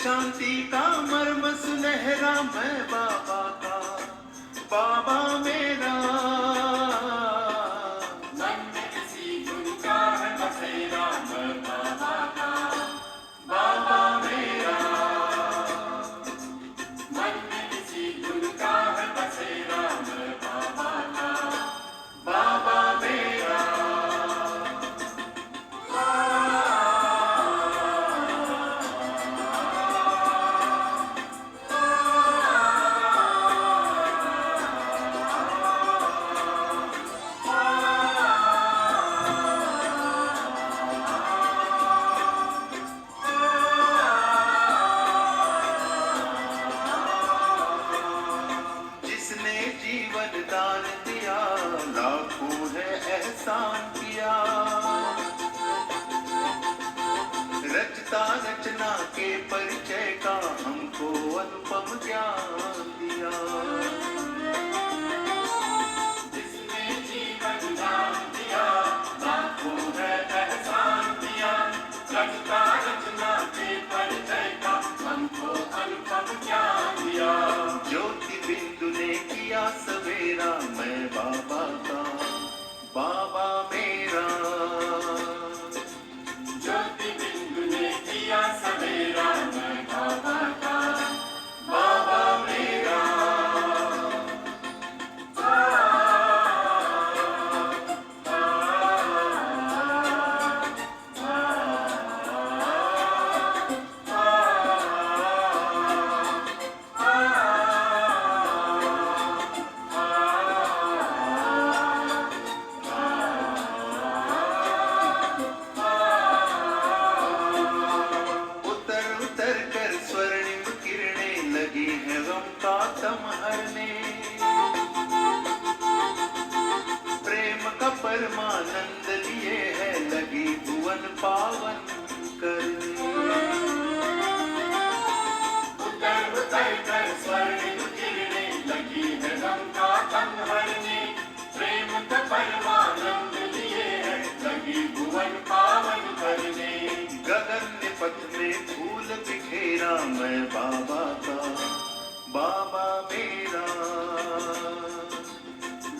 शांति का मर्म सुनहरा मैं बाबा का, बाबा मेरा। मन में किसी गुण का है बसेरा मैं बाबा का, बाबा मेरा। मन में किसी गुण का है बसेरा मैं बाबा का, बाबा मेरा। जिसने जीवन दान दिया, लाखों है एहसान किया। रचता रचना के परिचय का हमको अनुपम ज्ञान दिया। जिसने जीवन दान दिया, लाखों है एहसान दिया। रचता रचना के परिचय का हमको अनुपम ज्ञान दिया। ज्योति बिंदु ने किया सवेरा मैं बाबा का, बाबा मेरा। ज्योति बिंदु ने किया सवेरा मैं बाबा का, बाबा मेरा। उतर उतर कर स्वर्णिम किरणें लगी है गम का तमहरने। प्रेम का परमानंद लिए है लगी भुवन पावन करने। उतर उतर कर स्वर्णिम किरणें लगी है गम का तमहरने। प्रेम का परमानंद लिए है लगी भुवन पावन करने। गगन ने पथ में फूल बिखेरा मैं बाबा का, बाबा मेरा।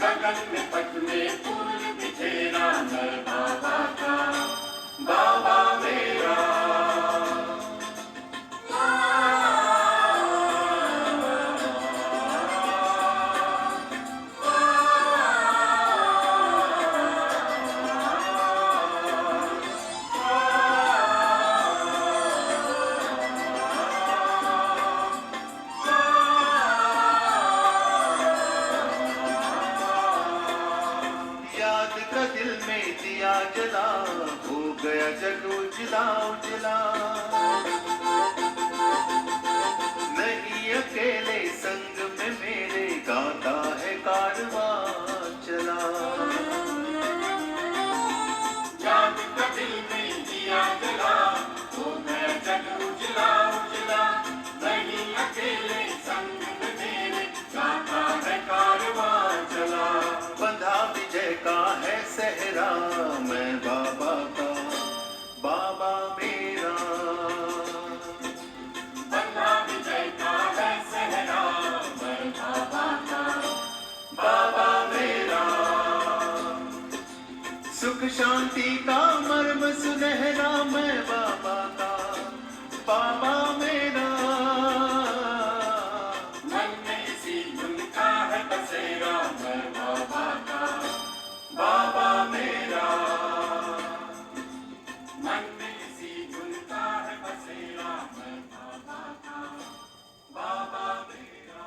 गगन में पथ में फूल बिखेरा मैं बाबा का, बाबा मेरा। याद का दिल में दिया जला, हो गया जग उजला उजला। नहीं अकेले संग में मेरे गाता है कारवां चला। याद का दिल में दिया जला, हो गया जग उजला उजला। नहीं अकेले संग में मेरे गाता है कारवां चला। बंधा विजय का है सहरा मैं बाबा का, बाबा मेरा। बंधा विजय का है सहरा मैं बाबा का, बाबा मेरा। सुख शांति का मर्म सुनहरा मैं बाबा का, बाबा मेरा। मन में इसी गुण का है बसेरा मैं बाबा का, बाबा मेरा। मन में इसी गुण का है बसेरा मैं बाबा का, बाबा मेरा।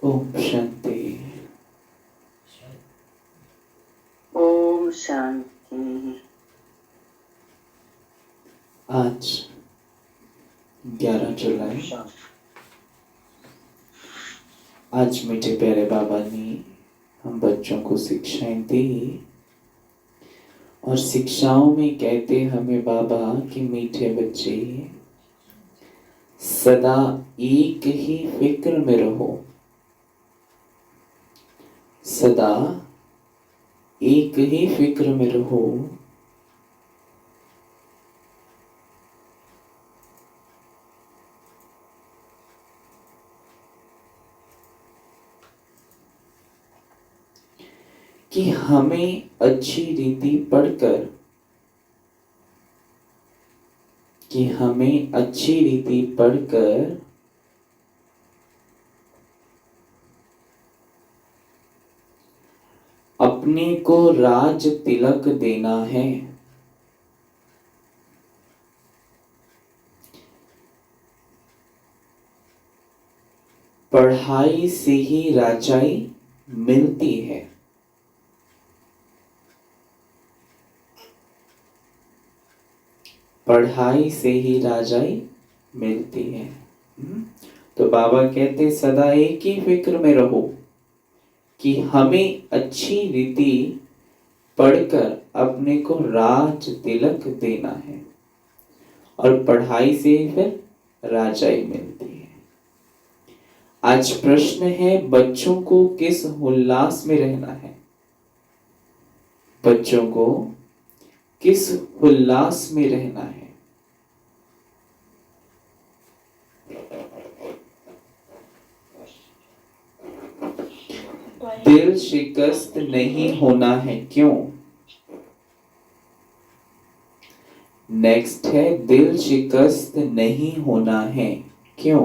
ओम शांति। ओम शांति। आज 11 जुलाई, आज मीठे प्यारे बाबा ने हम बच्चों को शिक्षाएं दी और शिक्षाओं में कहते हमें बाबा कि मीठे बच्चे सदा एक ही फिक्र में रहो, सदा एक ही फिक्र में रहो कि हमें अच्छी रीति पढ़कर, कि हमें अच्छी रीति पढ़कर अपने को राज तिलक देना है। पढ़ाई से ही राजाई मिलती है। पढ़ाई से ही राजाई मिलती है। तो बाबा कहते सदा एक ही फिक्र में रहो कि हमें अच्छी रीति पढ़कर अपने को राज तिलक देना है और पढ़ाई से ही फिर राजाई मिलती है। आज प्रश्न है, बच्चों को किस उल्लास में रहना है? बच्चों को किस उल्लास में रहना है? दिल शिकस्त नहीं होना है, क्यों? नेक्स्ट है, दिल शिकस्त नहीं होना है, क्यों?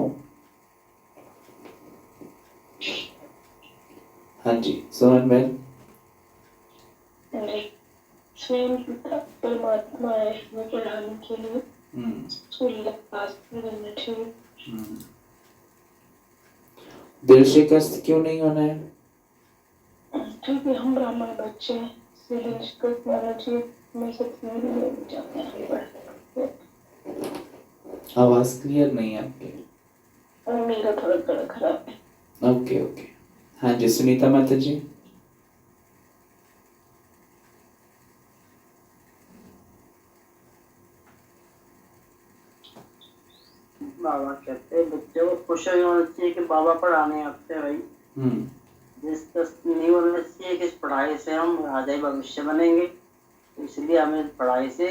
हाँ जी, सोहन बहन। स्वयं परमात्मा है, हमें पढ़ाने के लिए उल्लास में रहना चाहिए। दिल शिकस्त क्यों नहीं होना है? क्योंकि हम ब्राह्मण बच्चे हैं, इसलिए दिल शिकस्त नहीं होना चाहिए। मैं सच में नहीं चाहते आगे बढ़। आवाज क्लियर नहीं है आपकी। और मेरा थोड़ा गला खराब है। Okay okay. हाँ जी, सुनीता माता जी। बाबा कहते हैं बच्चों को खुश होना चाहिए कि बाबा पढ़ाने आते हैं भाई। जिसका नहीं होना चाहिए कि इस पढ़ाई से हम राजा भविष्य बनेंगे, इसलिए हमें पढ़ाई से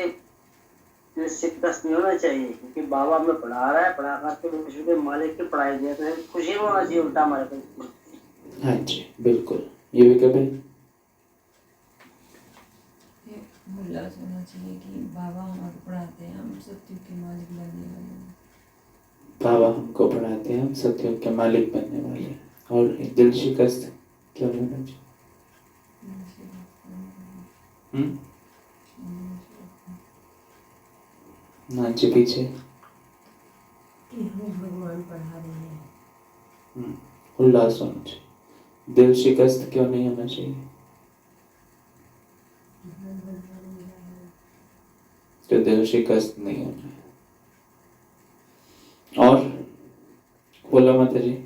शिकस्त नहीं होना चाहिए, क्योंकि बाबा हमें पढ़ा रहा है, पढ़ा करके विश्व के मालिक की पढ़ाई दिया तो खुशी होना चाहिए उल्टा हमारे को। हाँ जी बिल्कुल। ये भी कभी उल्लास होना चाहिए कि बाबा हमको पढ़ाते हैं, हम सत्युग के मालिक बनने वाले हैं। बाबा हमको पढ़ाते हैं, हम सत्युग के मालिक बनने वाले हैं। और दिल शिकस्त क्यों नहीं होना चाहिए? हाँ जी पीछे। कि हमें भगवान पढ़ा रहे हैं। उल्लास होना चाहिए। दिल शिकस्त क्यों नहीं होना चाहिए? तो दिल शिकस्त नहीं होना है। और बोला माता जी।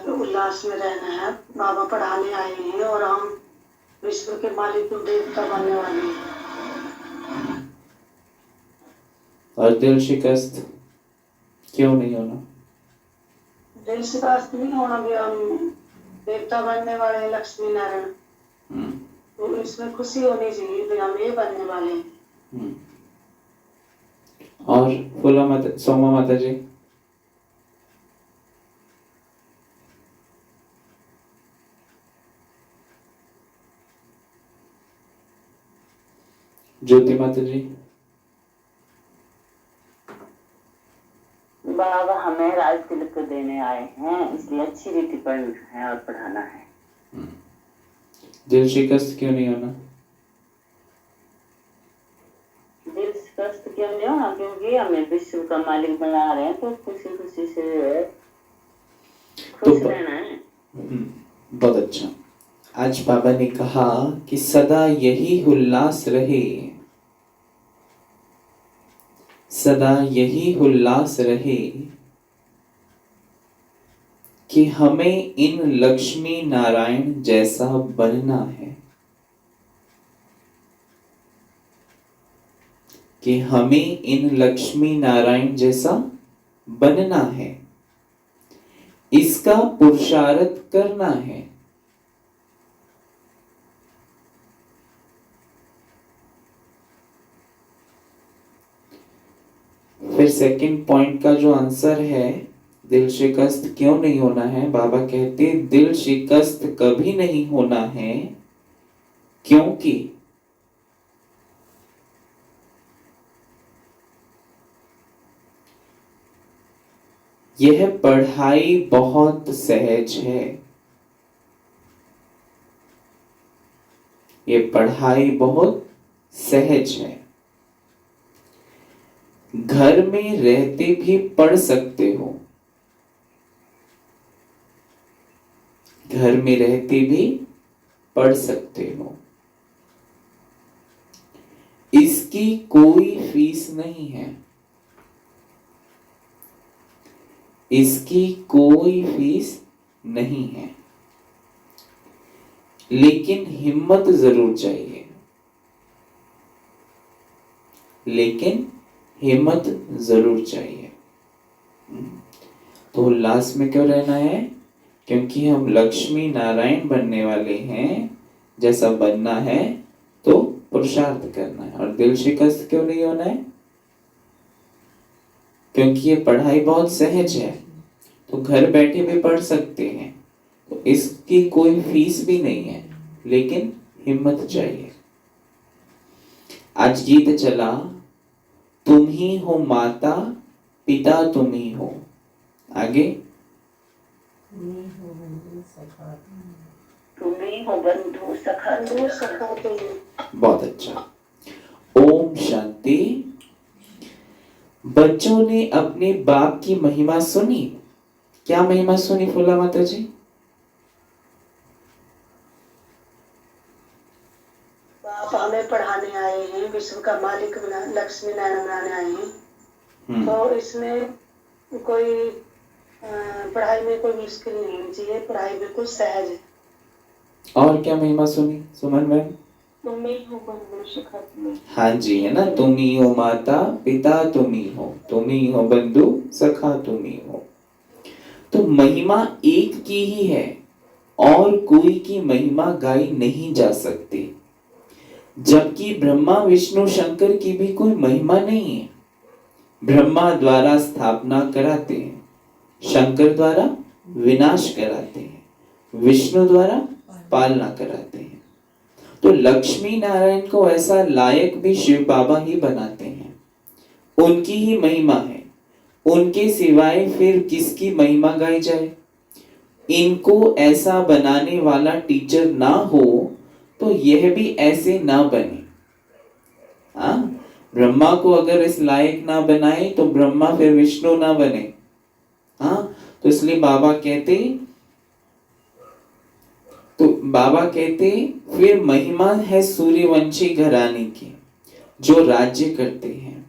उल्लास में रहना है, बाबा पढ़ाने आए हैं और हम विश्व के मालिक को देवता बनने वाले हैं। और दिल शिकस्त क्यों नहीं होना? दिल शिकस्त नहीं होना भी, हम देवता बनने वाले हैं, लक्ष्मी नारायण। तो इसमें खुशी होनी चाहिए कि हम ये बनने वाले हैं। और फूला माता, सोमा माता जी। ज्योति माता जी। बाबा हमें राज तिलक देने आए हैं, इसलिए अच्छी रीति पढ़ना है और पढ़ाना है। दिल शिकस्त क्यों नहीं होना? दिल शिकस्त क्यों जाओ ना, क्योंकि हमें विश्व का मालिक बना रहे हैं, तो खुशी खुशी से जो है खुश रहना है। बहुत अच्छा। आज बाबा ने कहा कि सदा यही उल्लास रहे, सदा यही उल्लास रहे कि हमें इन लक्ष्मी नारायण जैसा बनना है, कि हमें इन लक्ष्मी नारायण जैसा बनना है, इसका पुरुषार्थ करना है। फिर सेकंड पॉइंट का जो आंसर है, दिल शिकस्त क्यों नहीं होना है, बाबा कहते दिल शिकस्त कभी नहीं होना है, क्योंकि यह पढ़ाई बहुत सहज है, यह पढ़ाई बहुत सहज है। घर में रहते भी पढ़ सकते हो, घर में रहते भी पढ़ सकते हो। इसकी कोई फीस नहीं है, इसकी कोई फीस नहीं है, लेकिन हिम्मत जरूर चाहिए, लेकिन हिम्मत जरूर चाहिए। तो उल्लास में क्यों रहना है, क्योंकि हम लक्ष्मी नारायण बनने वाले हैं, जैसा बनना है तो पुरुषार्थ करना है। और दिल शिकस्त क्यों नहीं होना है, क्योंकि ये पढ़ाई बहुत सहज है, तो घर बैठे भी पढ़ सकते हैं, तो इसकी कोई फीस भी नहीं है, लेकिन हिम्मत चाहिए। आज गीत चला, तुम ही हो माता पिता तुम ही हो, आगे तुम ही हो बंधु सखा तुम। बहुत अच्छा। ओम शांति। बच्चों ने अपने बाप की महिमा सुनी, क्या महिमा सुनी फूला माता जी? बाप हमें पढ़ाने आए हैं, विश्व का मालिक बना, लक्ष्मी नारायण बनाने आए हैं, तो इसमें कोई पढ़ाई में कोई मुश्किल नहीं होनी चाहिए, पढ़ाई बिल्कुल सहज है। और क्या महिमा सुनी सुमन मैम? तुम ही हो बंधु सखा तुम। हाँ जी, है ना, तुम ही हो माता पिता तुम ही हो, तुम ही हो बंधु सखा तुम ही हो। तो महिमा एक की ही है, और कोई की महिमा गाई नहीं जा सकती। जबकि ब्रह्मा विष्णु शंकर की भी कोई महिमा नहीं है। ब्रह्मा द्वारा स्थापना कराते हैं, शंकर द्वारा विनाश कराते हैं, विष्णु द्वारा पालना कराते हैं। तो लक्ष्मी नारायण को ऐसा लायक भी शिव बाबा ही बनाते हैं, उनकी ही महिमा है, उनके सिवाय फिर किसकी महिमा गाई जाए? इनको ऐसा बनाने वाला टीचर ना हो तो यह भी ऐसे ना बने। ब्रह्मा को अगर इस लायक ना बनाए तो ब्रह्मा फिर विष्णु ना बने। तो इसलिए बाबा कहते फिर महिमा है सूर्यवंशी घराने की, जो राज्य करते हैं।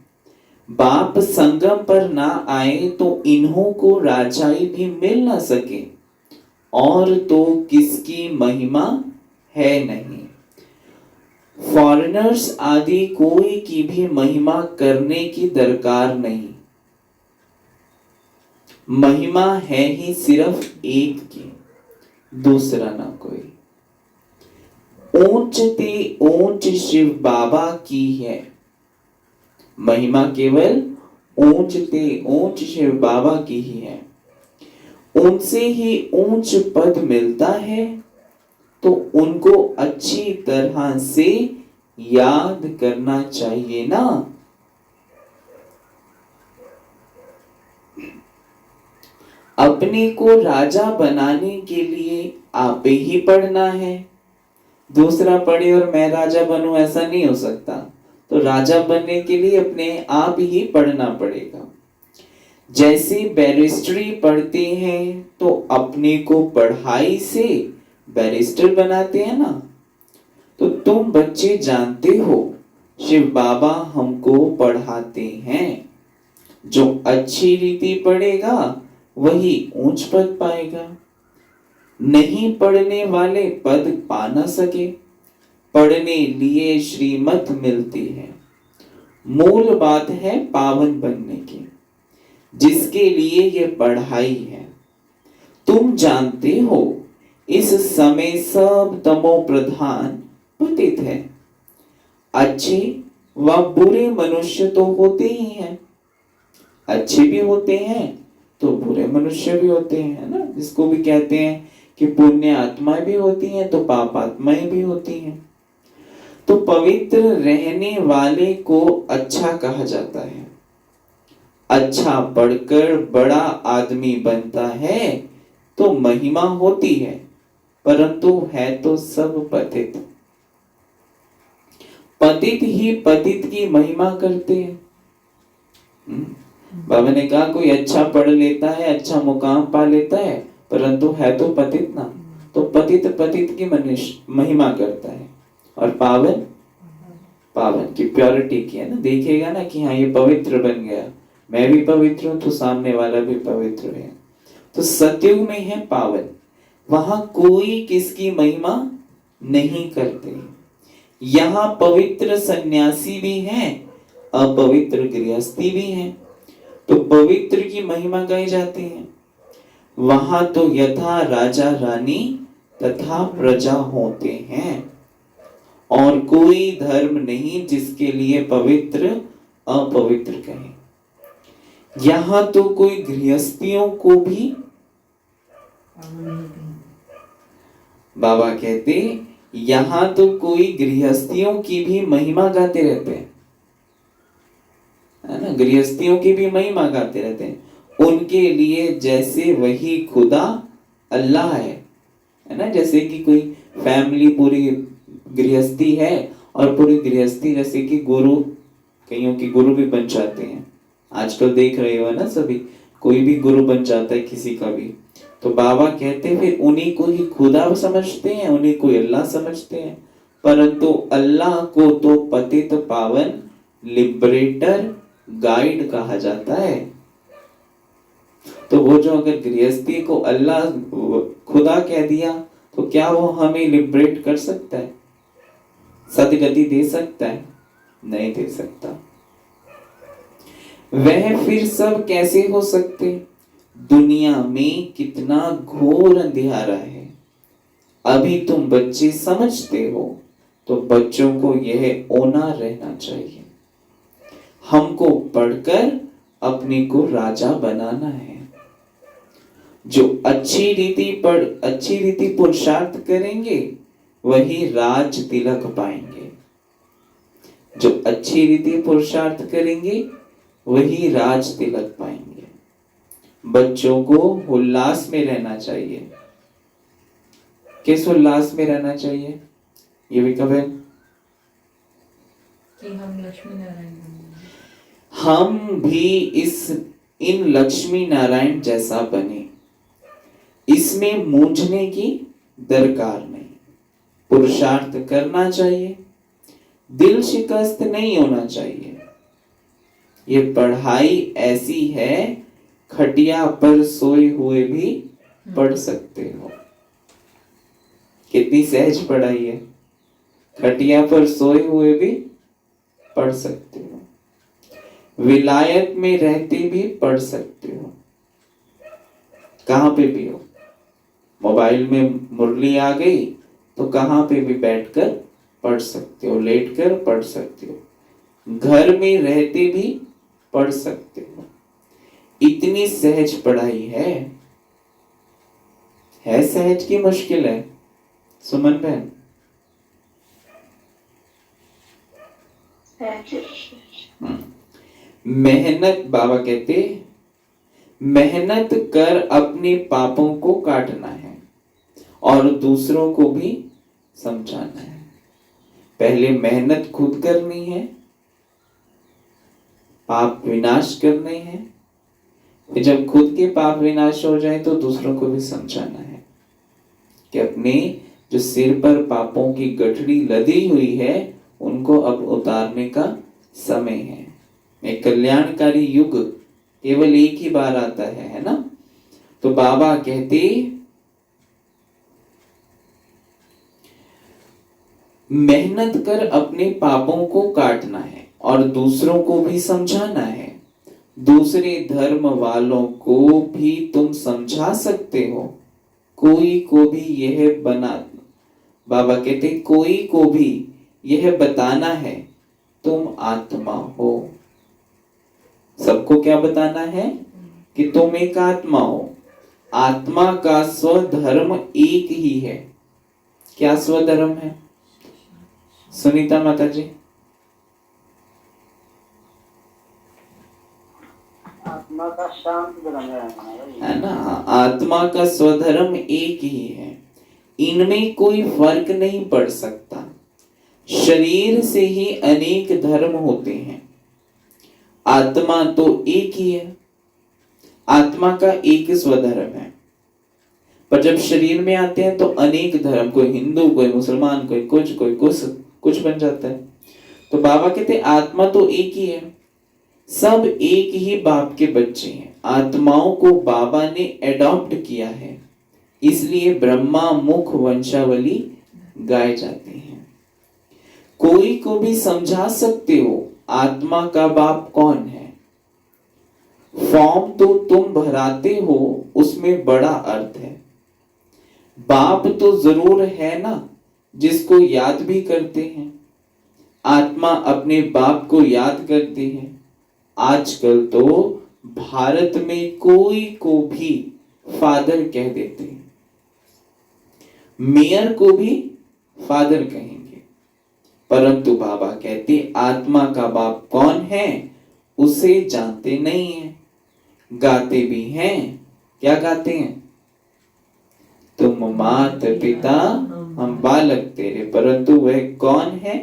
बाप संगम पर ना आए तो इन्हों को राजाई भी मिल ना सके, और तो किसकी महिमा है नहीं। फॉरेनर्स आदि कोई की भी महिमा करने की दरकार नहीं, महिमा है ही सिर्फ एक की, दूसरा ना कोई। ऊंच ते ऊंच शिव बाबा की है, महिमा केवल ऊंच ते ऊंच शिव बाबा की ही है। उनसे ही ऊंच पद मिलता है, तो उनको अच्छी तरह से याद करना चाहिए ना। अपने को राजा बनाने के लिए आप ही पढ़ना है, दूसरा पढ़े और मैं राजा बनूं ऐसा नहीं हो सकता। तो राजा बनने के लिए अपने आप ही पढ़ना पड़ेगा। जैसे बैरिस्ट्री पढ़ते हैं तो अपने को पढ़ाई से बैरिस्टर बनाते हैं ना, तो तुम बच्चे जानते हो शिव बाबा हमको पढ़ाते हैं। जो अच्छी रीति पढ़ेगा वही ऊंच पद पाएगा। नहीं पढ़ने वाले पद पा न सके, पढ़ने लिए श्रीमत मिलती है। मूल बात है पावन बनने की, जिसके लिए ये पढ़ाई है। तुम जानते हो इस समय सब तमो प्रधान पतित है। अच्छे व बुरे मनुष्य तो होते ही हैं, अच्छे भी होते हैं तो बुरे मनुष्य भी होते हैं ना, जिसको भी कहते हैं कि पुण्य आत्माएं भी होती हैं तो पाप आत्माएं भी होती हैं। तो पवित्र रहने वाले को अच्छा कहा जाता है। अच्छा पढ़कर बड़ा आदमी बनता है तो महिमा होती है, परंतु है तो सब पतित। पतित ही पतित की महिमा करते हैं। बाबा ने कहा कोई अच्छा पढ़ लेता है, अच्छा मुकाम पा लेता है, परंतु है तो पतित ना, तो पतित पतित की महिमा करता है। और पावन पावन की प्योरिटी की है ना, देखेगा ना कि हाँ ये पवित्र बन गया, मैं भी पवित्र हूं तो सामने वाला भी पवित्र है। तो सतयुग में है पावन, वहां कोई किसकी महिमा नहीं करते। यहाँ पवित्र सन्यासी भी हैं, अपवित्र गृहस्थी भी हैं। तो पवित्र की महिमा गाई जाती है। वहां तो यथा राजा रानी तथा प्रजा होते हैं, और कोई धर्म नहीं जिसके लिए पवित्र अपवित्र कहे। यहां तो कोई गृहस्थियों को भी बाबा कहते यहां तो कोई गृहस्थियों की भी महिमा गाते रहते हैं, है ना, गृहस्थियों की भी महिमा गाते रहते हैं। उनके लिए जैसे वही खुदा अल्लाह है ना, जैसे कि कोई फैमिली पूरी गृहस्थी है और पूरी गृहस्थी जैसे कि गुरु, कईयों की गुरु भी बन जाते हैं। आजकल देख रहे हो ना, सभी कोई भी गुरु बन जाता है किसी का भी। तो बाबा कहते फिर उन्हीं को ही खुदा समझते हैं, उन्हीं को अल्लाह समझते हैं, परंतु अल्लाह को तो पतित पावन लिबरेटर गाइड कहा जाता है। तो वो जो अगर गृहस्थी को अल्लाह खुदा कह दिया तो क्या वो हमें लिबरेट कर सकता है, सदगति दे सकता है? नहीं दे सकता। वह फिर सब कैसे हो सकते? दुनिया में कितना घोर अंधियारा है। अभी तुम बच्चे समझते हो तो बच्चों को यह ओना रहना चाहिए। हमको पढ़कर अपने को राजा बनाना है। जो अच्छी रीति पुरुषार्थ करेंगे वही राज तिलक पाएंगे। जो अच्छी रीति पुरुषार्थ करेंगे वही राज तिलक पाएंगे। बच्चों को उल्लास में रहना चाहिए। किस उल्लास में रहना चाहिए? ये भी कब है कि हम लक्ष्मी नारायण हम भी इन लक्ष्मी नारायण जैसा बने। इसमें मूंझने की दरकार नहीं, पुरुषार्थ करना चाहिए, दिल शिकस्त नहीं होना चाहिए। ये पढ़ाई ऐसी है, खटिया पर सोए हुए भी पढ़ सकते हो। कितनी सहज पढ़ाई है, खटिया पर सोए हुए भी पढ़ सकते हो, विलायत में रहते भी पढ़ सकते हो, कहां पे भी हो। मोबाइल में मुरली आ गई तो कहां पे भी बैठकर पढ़ सकते हो, लेटकर पढ़ सकते हो, घर में रहते भी पढ़ सकते हो। इतनी सहज पढ़ाई है सहज की मुश्किल है सुमन बहन? मेहनत, बाबा कहते मेहनत कर अपने पापों को काटना है और दूसरों को भी समझाना है। पहले मेहनत खुद करनी है, पाप विनाश करने हैं। फिर जब खुद के पाप विनाश हो जाए तो दूसरों को भी समझाना है कि अपने जो सिर पर पापों की गठरी लदी हुई है उनको अब उतारने का समय है। एक कल्याणकारी युग केवल एक ही बार आता है ना। तो बाबा कहते मेहनत कर अपने पापों को काटना है और दूसरों को भी समझाना है। दूसरे धर्म वालों को भी तुम समझा सकते हो। कोई को भी यह बना बाबा कहते कोई को भी यह बताना है तुम आत्मा हो। सबको क्या बताना है कि तुम एक आत्मा हो। आत्मा का स्वधर्म एक ही है। क्या स्वधर्म है सुनीता माता जी? आत्मा का शांत धर्म है ना। आत्मा का स्वधर्म एक ही है। इनमें कोई फर्क नहीं पड़ सकता। शरीर से ही अनेक धर्म होते हैं, आत्मा तो एक ही है। आत्मा का एक स्वधर्म है, पर जब शरीर में आते हैं तो अनेक धर्म, कोई हिंदू, कोई मुसलमान, कोई कुछ बन जाता है। तो बाबा कहते आत्मा तो एक ही है, सब एक ही बाप के बच्चे हैं। आत्माओं को बाबा ने एडॉप्ट किया है, इसलिए ब्रह्मा मुख वंशावली गाए जाते हैं। कोई को भी समझा सकते हो आत्मा का बाप कौन है। फॉर्म तो तुम भराते हो, उसमें बड़ा अर्थ है। बाप तो जरूर है ना, जिसको याद भी करते हैं। आत्मा अपने बाप को याद करती है। आजकल तो भारत में कोई को भी फादर कह देते हैं, मेयर को भी फादर कहेंगे, परंतु बाबा कहते आत्मा का बाप कौन है उसे जानते नहीं है। गाते भी हैं, क्या गाते हैं? तुम मात पिता हम बालक तेरे, परंतु वह कौन है,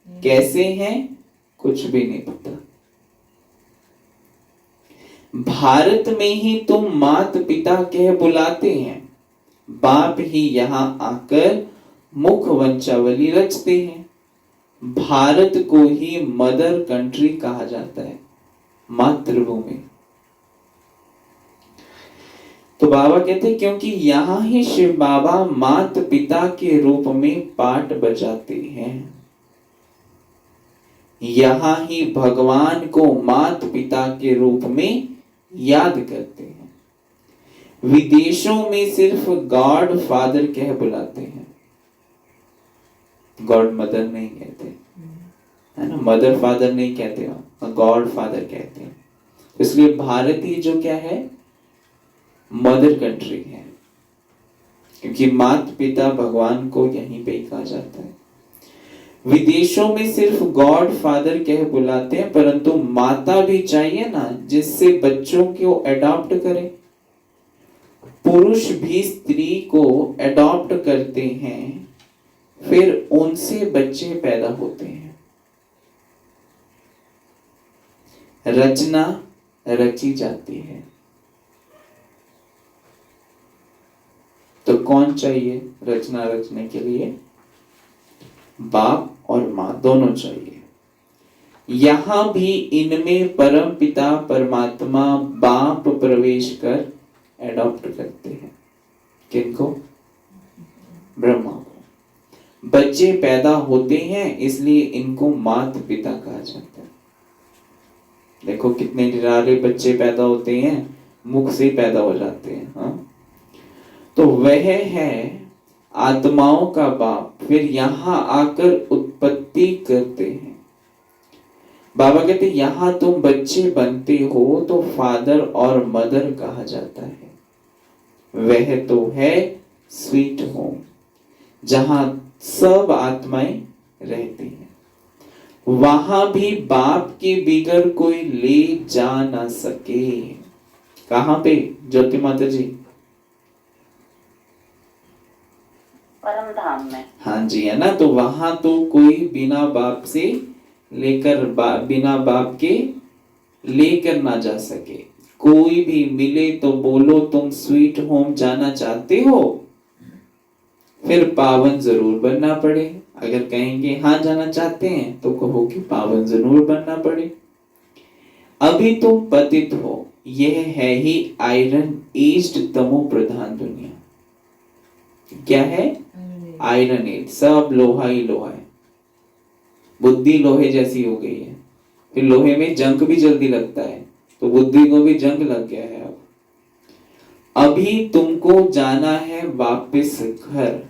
कैसे हैं, कुछ भी नहीं पता। भारत में ही तुम मात पिता कह बुलाते हैं, बाप ही यहां आकर मुख वंशावली रचते हैं। भारत को ही मदर कंट्री कहा जाता है, मातृभूमि। तो बाबा कहते क्योंकि यहां ही शिव बाबा मात पिता के रूप में पाठ बजाते हैं। यहां ही भगवान को मात पिता के रूप में याद करते हैं। विदेशों में सिर्फ गॉड फादर कह बुलाते हैं, गॉड मदर नहीं कहते, है ना। मदर फादर नहीं कहते, गॉड फादर कहते हैं। इसलिए भारत ही जो क्या है, मदर कंट्री है, क्योंकि माता पिता भगवान को यहीं पे ही कहा जाता है। विदेशों में सिर्फ गॉड फादर कह बुलाते हैं, परंतु माता भी चाहिए ना, जिससे बच्चों को एडॉप्ट करें। पुरुष भी स्त्री को एडॉप्ट करते हैं, फिर उनसे बच्चे पैदा होते हैं। रचना रची जाती है, तो कौन चाहिए रचना रचने के लिए? बाप और माँ दोनों चाहिए। यहां भी इनमें परम पिता परमात्मा बाप प्रवेश कर एडॉप्ट करते हैं। किनको? ब्रह्मा को। बच्चे पैदा होते हैं, इसलिए इनको माता पिता कहा जाता है। देखो कितने निराले बच्चे पैदा होते हैं, मुख से पैदा हो जाते हैं। हाँ, तो वह है आत्माओं का बाप, फिर यहां आकर उत्पत्ति करते हैं। बाबा कहते यहां तुम बच्चे बनते हो तो फादर और मदर कहा जाता है। वह तो है स्वीट होम, जहां सब आत्माएं रहती हैं। वहां भी बाप के बिगर कोई ले जा ना सके। कहां पे ज्योति माता जी? परम धाम में। हाँ जी, है ना। तो वहां तो कोई बिना बाप से लेकर बिना बाप के लेकर ना जा सके। कोई भी मिले तो बोलो तुम स्वीट होम जाना चाहते हो, फिर पावन जरूर बनना पड़े। अगर कहेंगे हाँ जाना चाहते हैं तो कहो कि पावन जरूर बनना पड़े। अभी तुम पतित हो, यह है ही आयरन एज्ड तमो प्रधान दुनिया। क्या है? आयरन एज, सब लोहा ही लोहा है। बुद्धि लोहे जैसी हो गई है। फिर लोहे में जंग भी जल्दी लगता है, तो बुद्धि को भी जंग लग गया है। अब अभी तुमको जाना है वापस घर।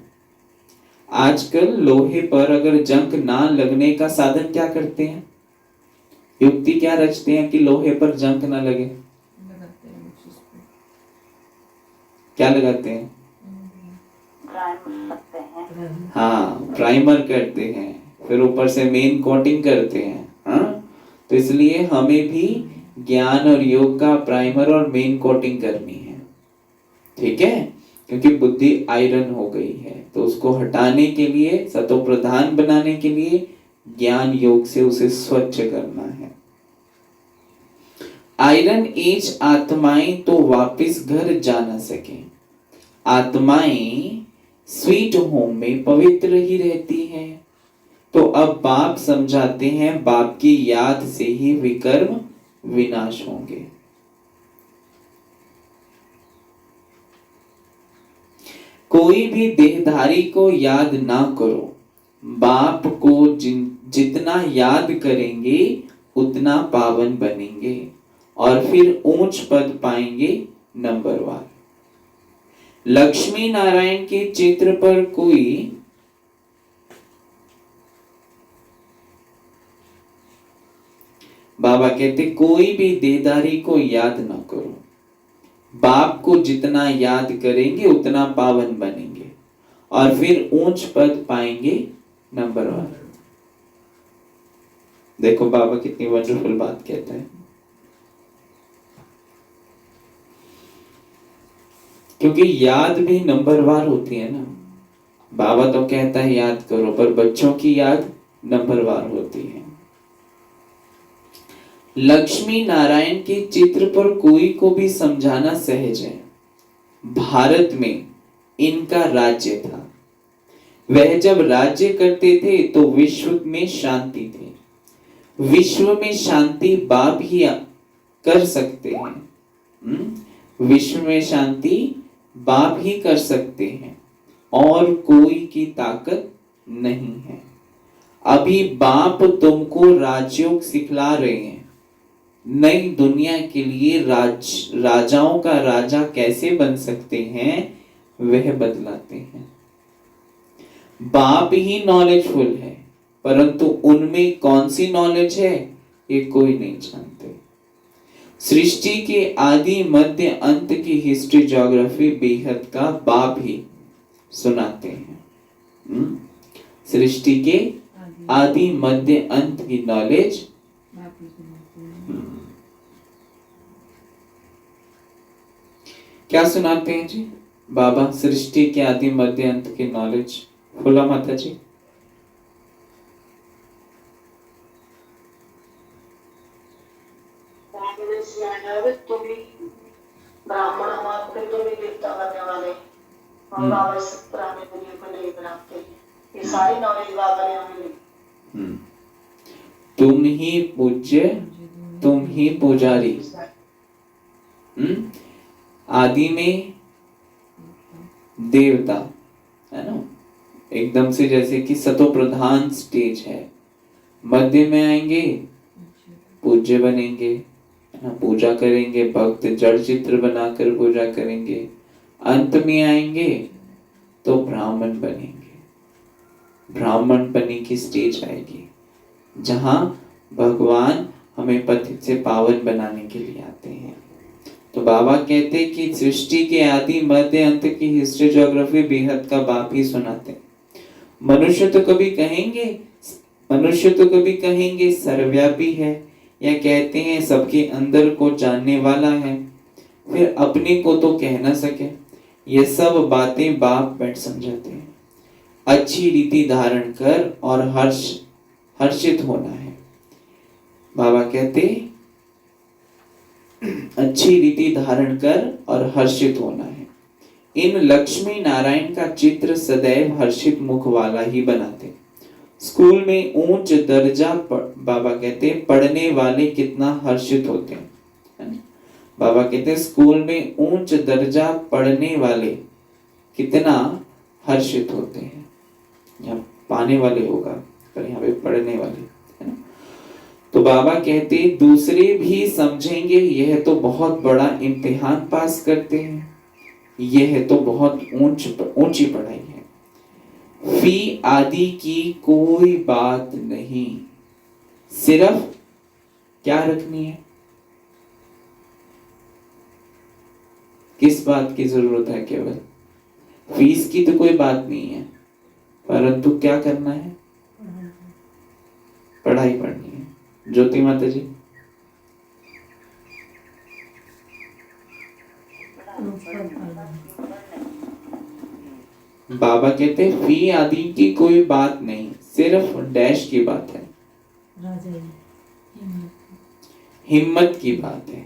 आजकल लोहे पर अगर जंग ना लगने का साधन क्या करते हैं? युक्ति क्या रचते हैं कि लोहे पर जंग ना लगे? क्या लगाते हैं? हाँ, प्राइमर करते हैं, फिर ऊपर से मेन कोटिंग करते हैं। हाँ, तो इसलिए हमें भी ज्ञान और योग का प्राइमर और मेन कोटिंग करनी है, ठीक है? क्योंकि बुद्धि आयरन हो गई है, तो उसको हटाने के लिए, सतो प्रधान बनाने के लिए ज्ञान योग से उसे स्वच्छ करना है। आयरन एज आत्माएं तो वापस घर जा न सके। आत्माएं स्वीट होम में पवित्र ही रहती हैं। तो अब बाप समझाते हैं, बाप की याद से ही विकर्म विनाश होंगे। कोई भी देहधारी को याद ना करो। बाप को जितना याद करेंगे उतना पावन बनेंगे और फिर ऊंच पद पाएंगे नंबरवार। लक्ष्मी नारायण के चित्र पर कोई बाबा कहते कोई भी देहधारी को याद ना करो। बाप को जितना याद करेंगे उतना पावन बनेंगे और फिर ऊंच पद पाएंगे नंबरवार। देखो बाबा कितनी वंडरफुल बात कहता है। क्योंकि याद भी नंबरवार होती है ना। बाबा तो कहता है याद करो, पर बच्चों की याद नंबरवार होती है। लक्ष्मी नारायण के चित्र पर कोई को भी समझाना सहज है। भारत में इनका राज्य था। वह जब राज्य करते थे तो विश्व में शांति थी। विश्व में शांति बाप ही कर सकते हैं। विश्व में शांति बाप ही कर सकते हैं और कोई की ताकत नहीं है। अभी बाप तुमको राजयोग सिखला रहे हैं। नई दुनिया के लिए राजाओं का राजा कैसे बन सकते हैं वह बतलाते हैं। बाप ही नॉलेजफुल है, परंतु उनमें कौन सी नॉलेज है ये कोई नहीं जानते। सृष्टि के आदि मध्य अंत की हिस्ट्री ज्योग्राफी बेहद का बाप ही सुनाते हैं। सृष्टि के आदि मध्य अंत की नॉलेज क्या सुनाते हैं जी बाबा? सृष्टि के आदि मध्य अंत की नॉलेज। बोला माता जी। तुम्ही ब्राह्मण हो, आपके तुम्ही देवता करने वाले और बाबा इस पुराने दुनिया को नहीं बनाते। ये सारी नॉलेज बाबा ने हमें दी। तुम ही पूज्य, तुम ही पुजारी। आदि में देवता है ना, एकदम से जैसे कि सतो प्रधान स्टेज है। मध्य में आएंगे पूज्य बनेंगे, है ना, पूजा करेंगे, भक्त जड़ चित्र बनाकर पूजा करेंगे। अंत में आएंगे तो ब्राह्मण बनेंगे। ब्राह्मण बने की स्टेज आएगी जहां भगवान हमें पतित से पावन बनाने के लिए आते हैं। तो बाबा कहते कि सृष्टि के आदि मध्य अंत की हिस्ट्री ज्योग्राफी बेहद का बाप ही सुनाते। मनुष्य तो कभी कहेंगे सर्वव्यापी है, या कहते हैं सबके अंदर को जानने वाला है, फिर अपने को तो कह ना सके। ये सब बातें बाप बैठ समझाते हैं। अच्छी रीति धारण कर और हर्षित होना है। बाबा कहते अच्छी रीति धारण कर और हर्षित होना है। इन लक्ष्मी नारायण का चित्र सदैव हर्षित मुख वाला ही बनाते। स्कूल में उच्च दर्जा बाबा कहते हैं पढ़ने वाले कितना हर्षित होते हैं, है ना? बाबा कहते हैं स्कूल में उच्च दर्जा पढ़ने वाले कितना हर्षित होते हैं। यहाँ पाने वाले होगा पर यहाँ पे पढ़ने वाले, है ना? तो बाबा कहते दूसरे भी समझेंगे यह तो बहुत बड़ा इम्तिहान पास करते हैं, यह तो बहुत ऊंची पढ़ाई है। फी आदि की कोई बात नहीं, सिर्फ क्या रखनी है, किस बात की जरूरत है? केवल फीस की तो कोई बात नहीं है, परंतु क्या करना है? पढ़ाई पढ़नी है। ज्योति माता जी, बाबा कहते हैं फी आदि की कोई बात नहीं, सिर्फ डैश की बात है, हिम्मत की बात है।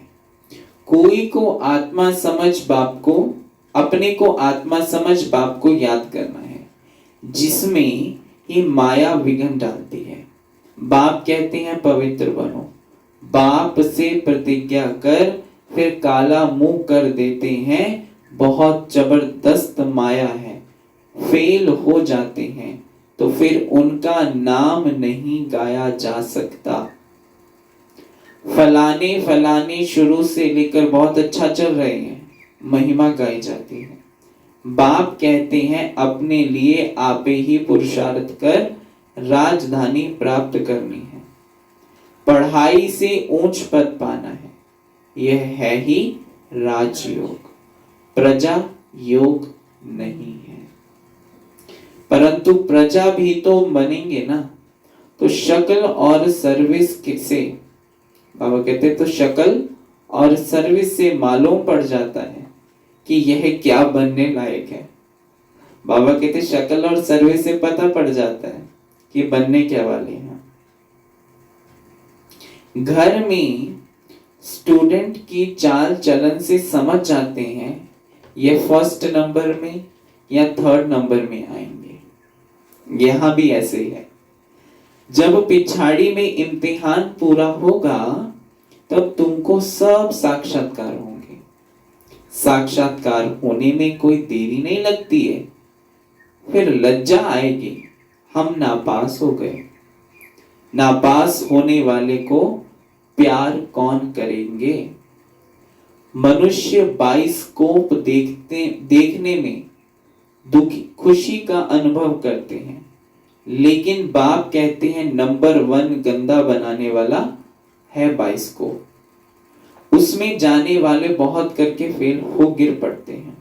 कोई को आत्मा समझ बाप को, अपने को आत्मा समझ बाप को याद करना है, जिसमें ये माया विघ्न डालती है। बाप कहते हैं पवित्र बनो, बाप से प्रतिज्ञा कर फिर काला मुंह कर देते हैं, बहुत जबरदस्त माया है। फेल हो जाते हैं तो फिर उनका नाम नहीं गाया जा सकता। फलाने फलाने शुरू से लेकर बहुत अच्छा चल रहे हैं, महिमा गाई जाती है। बाप कहते हैं अपने लिए आप ही पुरुषार्थ कर राजधानी प्राप्त करनी है, पढ़ाई से ऊंच पद पाना है, यह है ही राजयोग, प्रजा योग नहीं है। परंतु प्रजा भी तो बनेंगे ना, तो शक्ल और सर्विस से, बाबा कहते तो शक्ल और सर्विस से मालूम पड़ जाता है कि यह क्या बनने लायक है। बाबा कहते शक्ल और सर्विस से पता पड़ जाता है कि बनने क्या वाले हैं। घर में स्टूडेंट की चाल चलन से समझ जाते हैं ये फर्स्ट नंबर में या थर्ड नंबर में आएंगे। यहां भी ऐसे ही है, जब पिछाड़ी में इम्तिहान पूरा होगा तब तुमको सब साक्षात्कार होंगे। साक्षात्कार होने में कोई देरी नहीं लगती है, फिर लज्जा आएगी हम नापास हो गए। नापास होने वाले को प्यार कौन करेंगे? मनुष्य बाइस्कोप देखने में दुखी खुशी का अनुभव करते हैं, लेकिन बाप कहते हैं नंबर 1 गंदा बनाने वाला है बाइस्कोप। उसमें जाने वाले बहुत करके फेल हो गिर पड़ते हैं।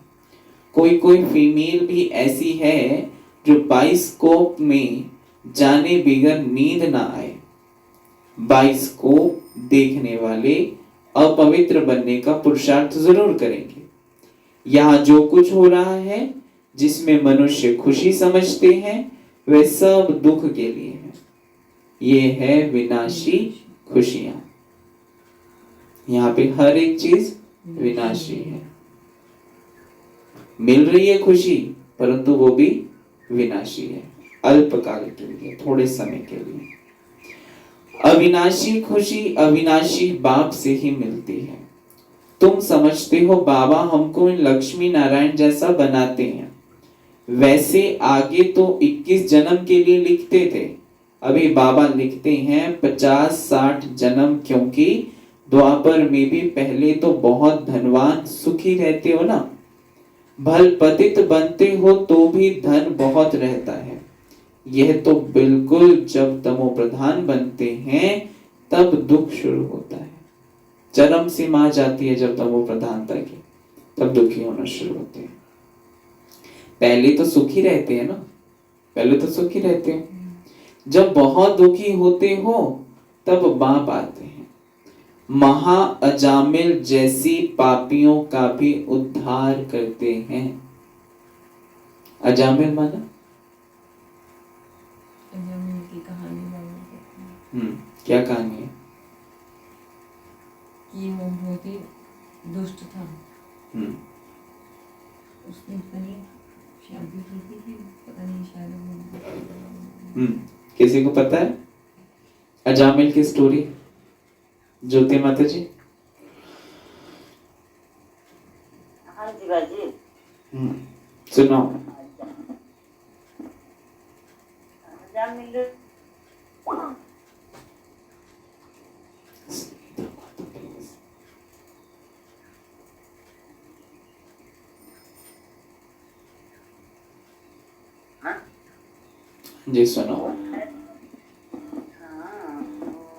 कोई कोई फीमेल भी ऐसी है जो बाइस्कोप में जाने बिगर नींद ना आए। बाइस्कोप देखने वाले अपवित्र बनने का पुरुषार्थ जरूर करेंगे। यहाँ जो कुछ हो रहा है जिसमें मनुष्य खुशी समझते हैं वह सब दुख के लिए है। ये है विनाशी खुशियां। यहाँ पे हर एक चीज विनाशी है। मिल रही है खुशी परंतु वो भी विनाशी है, अल्पकाल के लिए, थोड़े समय के लिए। अविनाशी खुशी अविनाशी बाप से ही मिलती है। तुम समझते हो बाबा हमको लक्ष्मी नारायण जैसा बनाते हैं, वैसे आगे तो 21 जन्म के लिए लिखते थे, अभी बाबा लिखते हैं 50-60 जन्म, क्योंकि द्वापर में भी पहले तो बहुत धनवान सुखी रहते हो ना, भल पतित बनते हो तो भी धन बहुत रहता है। यह तो बिल्कुल जब तमो प्रधान बनते हैं तब दुख शुरू होता है। चरम सीमा जाती है जब तमो प्रधानता की, तब दुखी होना शुरू होते हैं। पहले तो सुखी रहते हैं ना, पहले तो सुखी रहते हो। जब बहुत दुखी होते हो तब बाप आते हैं। महा अजामिल जैसी पापियों का भी उद्धार करते हैं। अजामिल माना अजामिल की कहानी बाबा कहते हैं। क्या कहानी है? कि वो बहुत ही दुष्ट था। हम्म, उसने पता नहीं शादी की थी, पता नहीं शायद किसी को पता है अजामिल की स्टोरी? ज्योति माता जी। हाँ जी बाजी। सुनो। अजामिल जी सुनो। हाँ,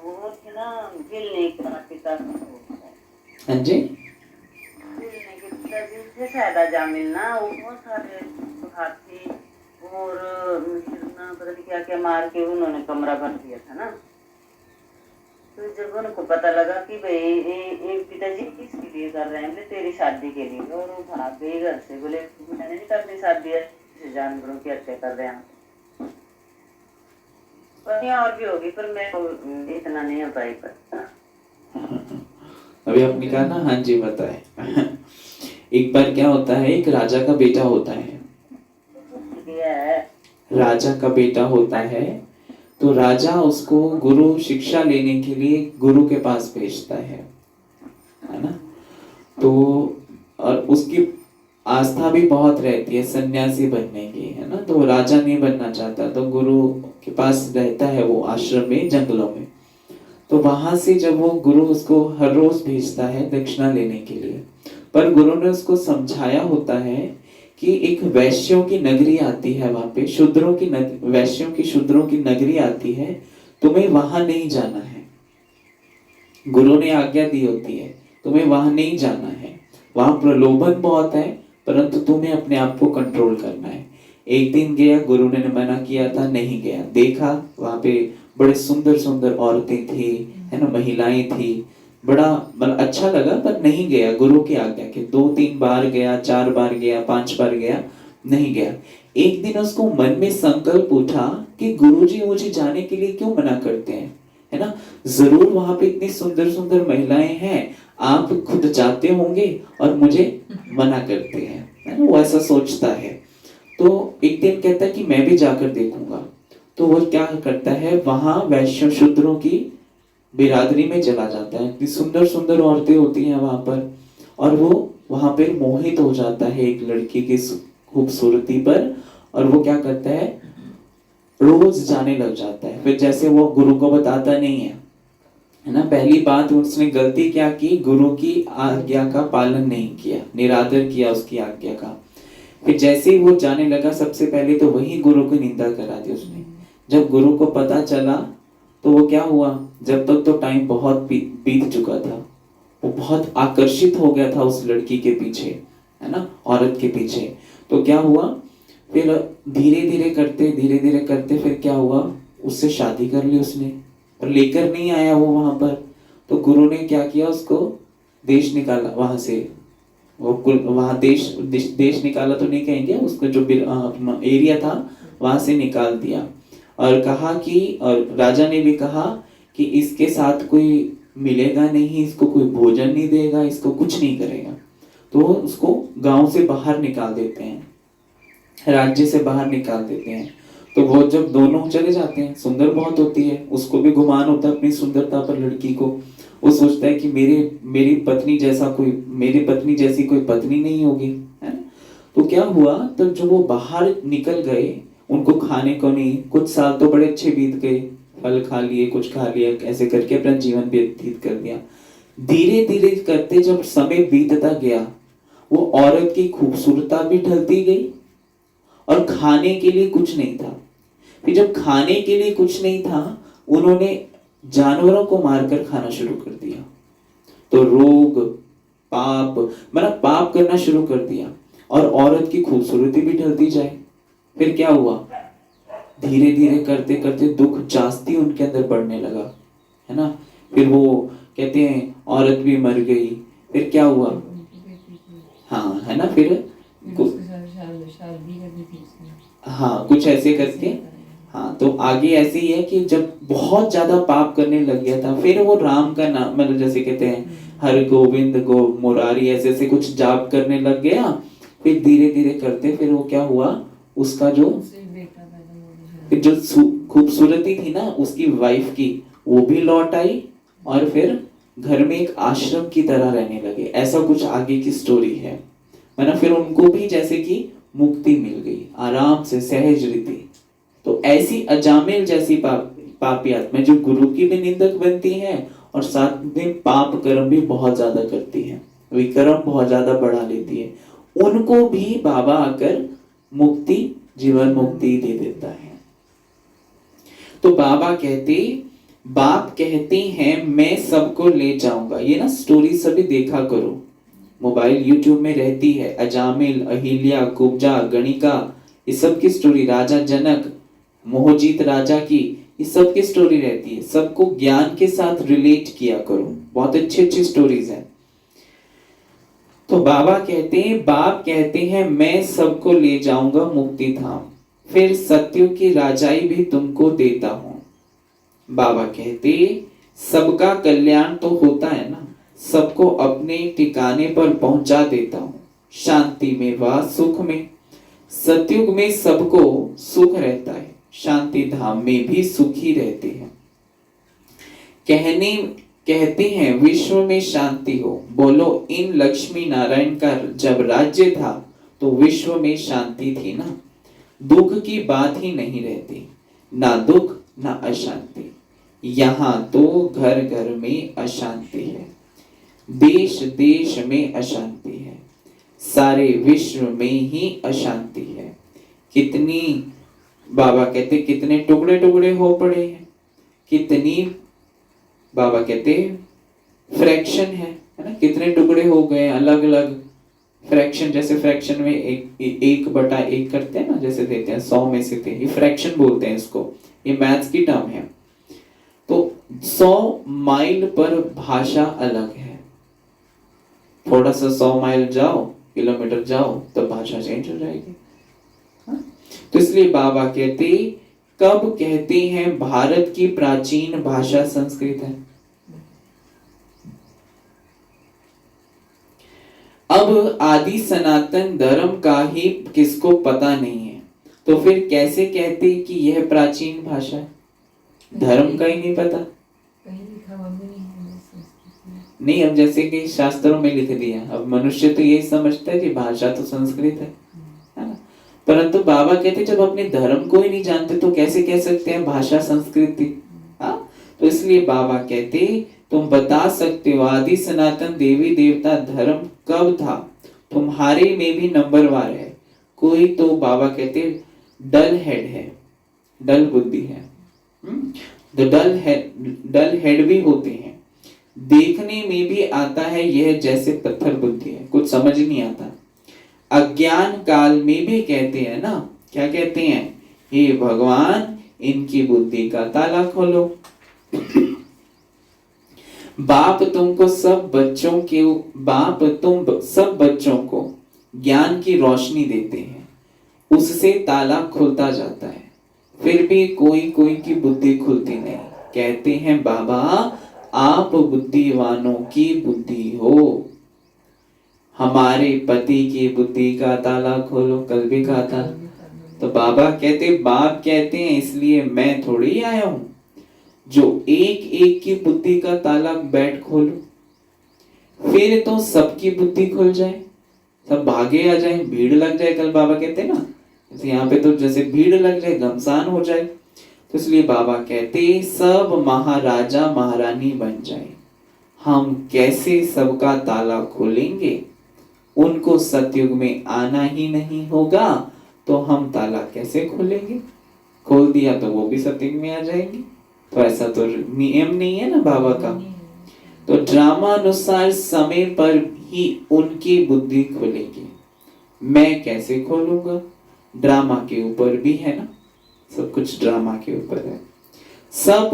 वो थे ना गिलने का पिता। हाँ जी। गिलने के पिताजी थे शायद अजामिल ना, वो बहुत सारे हाथी और हिरना पता नहीं क्या क्या मार के उन्होंने कमरा भर दिया था ना। तो जब उनको पता लगा कि भाई ये पिताजी किसके लिए कर रहे हैं, बोले तेरी शादी के लिए, और वो भाग गए घर से, बोले मैंने नहीं करनी शादी, है जानवरों की हत्या कर रहे हैं। और भी होगी पर मैं इतना नहीं हो पाई। पर अभी आपने कहा ना, हाँ जी बताए। एक बार क्या होता है, एक राजा का बेटा होता है। राजा का बेटा होता है, तो राजा उसको गुरु शिक्षा लेने के लिए गुरु के पास भेजता है ना। तो और उसकी आस्था भी बहुत रहती है सन्यासी बनने की, है ना। तो राजा नहीं बनना चाहता, तो गुरु के पास रहता है वो आश्रम में, जंगलों में। तो वहां से जब वो गुरु उसको हर रोज भेजता है दक्षिणा लेने के लिए, पर गुरु ने उसको समझाया होता है कि एक वैश्यों की नगरी आती है, वहां पे शूद्रों की वैश्यों की शूद्रों की नगरी आती है, तुम्हें वहां नहीं जाना है। गुरु ने आज्ञा दी होती है तुम्हें वहां नहीं जाना है, वहां प्रलोभन बहुत है, परंतु तुम्हें अपने आप को कंट्रोल करना है। एक दिन गया, गुरु ने मना किया था, नहीं गया। देखा वहां पे बड़े सुंदर सुंदर औरतें थी, है ना, महिलाएं थी, बड़ा मतलब अच्छा लगा, पर नहीं गया गुरु की आज्ञा के। 2-3 बार गया, 4 बार गया, 5 बार गया, नहीं गया। एक दिन उसको मन में संकल्प उठा कि गुरुजी मुझे जाने के लिए क्यों मना करते हैं, है ना। जरूर वहां पे इतनी सुंदर सुंदर महिलाएं हैं, आप खुद जाते होंगे और मुझे मना करते हैं, है ना। वो ऐसा सोचता है। तो एक दिन कहता है कि मैं भी जाकर देखूंगा। तो वो क्या करता है, वहां वैश्य शूद्रों की बिरादरी में चला जाता है। इतनी सुंदर सुंदर औरतें होती हैं वहां पर, और वो वहां पे मोहित हो जाता है एक लड़की की खूबसूरती पर, और वो क्या करता है, रोज जाने लग जाता है। फिर जैसे वो गुरु को बताता नहीं है ना। पहली बात उसने गलती क्या की, गुरु की आज्ञा का पालन नहीं किया, निरादर किया उसकी आज्ञा का। फिर जैसे ही वो जाने लगा, सबसे पहले तो वही गुरु की निंदा करा दी उसने। जब गुरु को पता चला तो वो क्या हुआ, जब तक तो टाइम बहुत बीत चुका था, वो बहुत आकर्षित हो गया था उस लड़की के पीछे, है ना, औरत के पीछे। तो क्या हुआ, फिर धीरे धीरे करते फिर क्या हुआ, उससे शादी कर ली उसने, पर लेकर नहीं आया वो वहां पर। तो गुरु ने क्या किया, उसको देश निकाला वहां से। वो वहां देश निकाला तो नहीं कहेंगे, उसका जो एरिया था वहां से निकाल दिया। और कहा कि, और राजा ने भी कहा कि इसके साथ कोई मिलेगा नहीं, इसको कोई भोजन नहीं देगा, इसको कुछ नहीं करेगा। तो उसको गांव से बाहर निकाल देते हैं, राज्य से बाहर निकाल देते हैं। तो वो जब दोनों चले जाते हैं, सुंदर बहुत होती है, उसको भी गुमान होता है अपनी सुंदरता पर लड़की को। वो सोचता है कि मेरी पत्नी जैसी कोई पत्नी नहीं होगी, है ना। तो क्या हुआ, तब जब वो बाहर निकल गए, उनको खाने को नहीं, कुछ साल तो बड़े अच्छे बीत गए, फल खा लिए, कुछ खा लिया, ऐसे करके अपना जीवन व्यतीत कर दिया। धीरे धीरे करते जब समय बीतता गया, वो औरत की खूबसूरता भी ढलती गई और खाने के लिए कुछ नहीं था। फिर जब खाने के लिए कुछ नहीं था, उन्होंने जानवरों को मारकर खाना शुरू कर दिया। तो रोग, पाप करना शुरू कर दिया, और औरत की खूबसूरती भी ढलती जाए। फिर क्या हुआ, धीरे धीरे करते करते दुख जास्ती उनके अंदर बढ़ने लगा, है ना। फिर वो कहते हैं औरत भी मर गई। फिर क्या हुआ, हाँ, है ना। फिर हाँ, कुछ ऐसे करके हाँ, तो आगे ऐसे ही है कि जब बहुत ज्यादा पाप करने लग गया था, फिर वो राम का नाम, मतलब जैसे कहते हैं हर गोविंद गो मुरारी, ऐसे ऐसे कुछ जाप करने लग गया। फिर धीरे धीरे करते फिर वो क्या हुआ, उसका जो खूबसूरती थी ना उसकी वाइफ की, वो भी लौट आई, और फिर घर में एक आश्रम की तरह रहने लगे। ऐसा कुछ आगे की स्टोरी है। मतलब फिर उनको भी जैसे कि मुक्ति मिल गई आराम से, सहज रीति। तो ऐसी अजामिल जैसी पापी आत्मा जो गुरु की भी निंदक बनती है और साथ में पाप कर्म भी बहुत ज्यादा करती है, विक्रम बहुत ज्यादा बढ़ा लेती है, उनको भी बाबा आकर मुक्ति, जीवन मुक्ति दे देता है। तो बाप कहते हैं मैं सबको ले जाऊंगा। ये ना स्टोरी सभी देखा करो, मोबाइल यूट्यूब में रहती है। अजामिल, अहिल्या, कुब्जा, गणिका, ये सब की स्टोरी, राजा जनक, मोहजीत राजा की, ये सब की स्टोरी रहती है। सबको ज्ञान के साथ रिलेट किया करो, बहुत अच्छी अच्छी स्टोरीज हैं। तो बाप कहते हैं मैं सबको ले जाऊंगा मुक्ति धाम, फिर सत्युग की राजाई भी तुमको देता हूं। बाबा कहते सबका कल्याण तो होता है ना, सबको अपने ठिकाने पर पहुंचा देता हूं, शांति में व सुख में। सतयुग में सबको सुख रहता है, शांति धाम में भी सुखी रहते हैं। कहते हैं विश्व में शांति हो, बोलो इन लक्ष्मी नारायण का जब राज्य था तो विश्व में शांति थी ना, दुख की बात ही नहीं रहती, ना दुख ना अशांति। यहाँ तो घर घर में अशांति है, देश देश में अशांति है, सारे विश्व में ही अशांति है। कितनी, बाबा कहते कितने टुकड़े टुकड़े हो पड़े हैं, कितनी, बाबा कहते फ्रैक्शन है ना, कितने टुकड़े हो गए अलग अलग फ्रैक्शन। जैसे फ्रैक्शन में एक बटा एक करते हैं ना, जैसे देते हैं 100 में से 3, ये फ्रैक्शन बोलते हैं इसको, ये मैथ्स की टर्म है। तो 100 माइल पर भाषा अलग है, थोड़ा सा 100 माइल जाओ, किलोमीटर जाओ, तो भाषा चेंज हो जाएगी। तो इसलिए बाबा कहते, कब कहते हैं भारत की प्राचीन भाषा संस्कृत है। अब आदि सनातन धर्म का ही किसको पता नहीं है, तो फिर कैसे कहते कि यह प्राचीन भाषा है? धर्म का ही नहीं पता, नहीं। अब जैसे कि शास्त्रों में लिख दिया, अब मनुष्य तो यही समझता है कि भाषा तो संस्कृत है ना। परंतु बाबा कहते जब अपने धर्म को ही नहीं जानते तो कैसे कह सकते हैं भाषा संस्कृत थी। तो इसलिए बाबा कहते तुम बता सकते हो आदि सनातन देवी देवता धर्म कब था, तुम्हारे में भी नंबरवार है। कोई तो बाबा कहते डल हेड है, डल बुद्धि है, तो डल हेड भी होते हैं, देखने में भी आता है यह जैसे पत्थर बुद्धि है, कुछ समझ नहीं आता। अज्ञान काल में भी कहते हैं ना, क्या कहते हैं, हे भगवान इनकी बुद्धि का ताला खोलो। बाप तुम सब बच्चों को ज्ञान की रोशनी देते हैं, उससे ताला खुलता जाता है, फिर भी कोई कोई की बुद्धि खुलती नहीं। कहते हैं बाबा आप बुद्धिवानों की बुद्धि हो, हमारे पति की बुद्धि का ताला खोलो, कल भी कहा था। तो बाबा कहते, बाप कहते हैं इसलिए मैं थोड़ी आया हूं जो एक एक की बुद्धि का ताला बैठ खोलूं, फिर तो सबकी बुद्धि खुल जाए, सब भागे आ जाए, भीड़ लग जाए। कल बाबा कहते ना यहाँ पे तो जैसे भीड़ लग जाए, घमसान हो जाए। तो इसलिए बाबा कहते सब महाराजा महारानी बन जाए, हम कैसे सबका ताला खोलेंगे, उनको सतयुग में आना ही नहीं होगा तो हम ताला कैसे खोलेंगे, खोल दिया तो वो भी सतयुग में आ जाएंगे। तो ऐसा तो नियम नहीं है ना बाबा का। तो ड्रामा अनुसार समय पर ही उनकी बुद्धि खुलेगी, मैं कैसे खोलूंगा, ड्रामा के ऊपर भी है ना, सब कुछ ड्रामा के ऊपर है। सब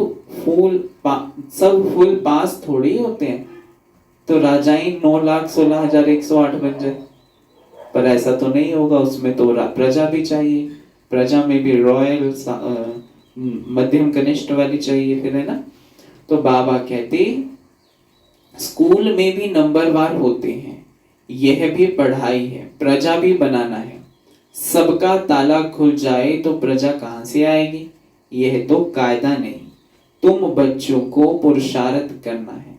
फुल पास थोड़ी होते हैं, तो राजाई 9,16,108 बन जाए, पर ऐसा तो नहीं होगा, उसमें तो प्रजा भी चाहिए। प्रजा में भी रॉयल मध्यम कनिष्ठ वाली चाहिए फिर, है ना। तो बाबा कहते स्कूल में भी नंबरवार होते हैं, यह भी पढ़ाई है, प्रजा भी बनाना है। सबका ताला खुल जाए तो प्रजा कहां से आएगी, यह तो कायदा नहीं। तुम बच्चों को पुरुषार्थ करना है,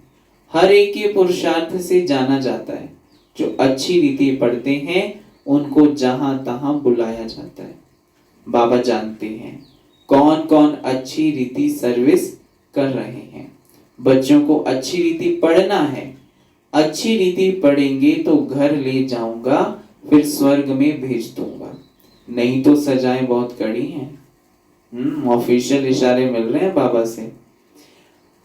हर एक के पुरुषार्थ से जाना जाता है। जो अच्छी रीति पढ़ते हैं उनको जहां तहां बुलाया जाता है। बाबा जानते हैं कौन कौन अच्छी रीति सर्विस कर रहे हैं। बच्चों को अच्छी रीति पढ़ना है, अच्छी रीति पढ़ेंगे तो घर ले जाऊंगा, फिर स्वर्ग में भेज दूंगा। नहीं तो सजाएं बहुत कड़ी हैं। ऑफिशियल इशारे मिल रहे हैं बाबा से।